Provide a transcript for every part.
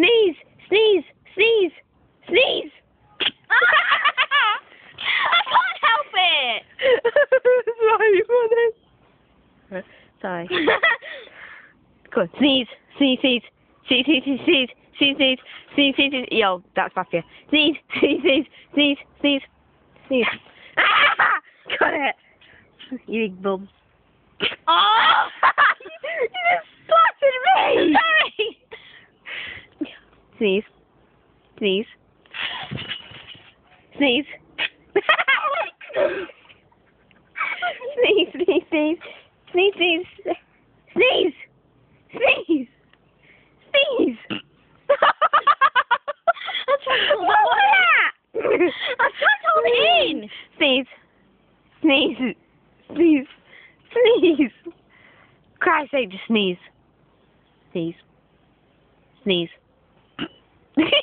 Sneeze! Sneeze! Sneeze! Sneeze! I can't help it! Sorry. Come on, sneeze! Sneeze, sneeze! Sneeze, sneeze, sneeze, sneeze! Sneeze, sneeze, sneeze, sneeze, sneeze! Yo, that's bad for you. Sneeze! Sneeze, sneeze, sneeze, sneeze! Sneeze! Ah! Got it! You big bum. Oh! You just splattered me! Sorry! Sneeze. Sneeze. Sneeze. Sneeze, sneeze, sneeze. Sneeze, sneeze. Sneeze. Sneeze. Sneeze. I'm trying to hold that. I'm trying to hold it in. Sneeze. Sneeze. Sneeze. Sneeze. Christ's sake, just sneeze. Sneeze. Sneeze. Look,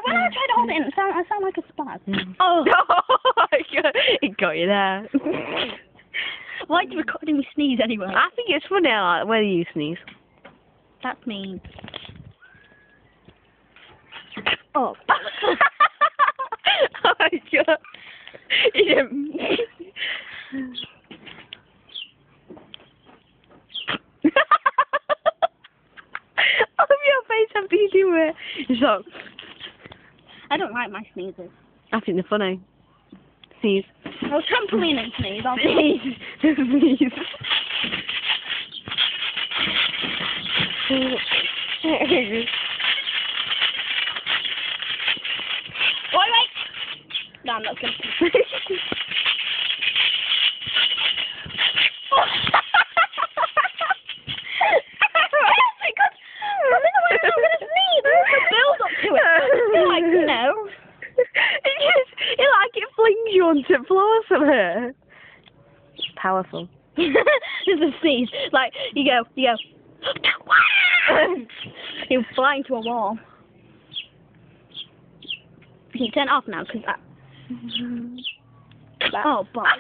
when I try to hold it in, I sound like a spaz. Oh. It got you there. Why are you recording me sneeze anyway? I think it's funny like, whether you sneeze. That's mean. Oh. Oh my god. Yeah. Your face after you do it. So, I don't like my sneezes. I think they're funny. Sneeze. Well, trampoline and sneeze. I'll Sneeze. Sneeze. Wait. No, I'm not going to. You want to floor somewhere? Powerful. This is a sneeze. Like, you go. You fly into a wall. You can turn it off now, because that... Oh, boss.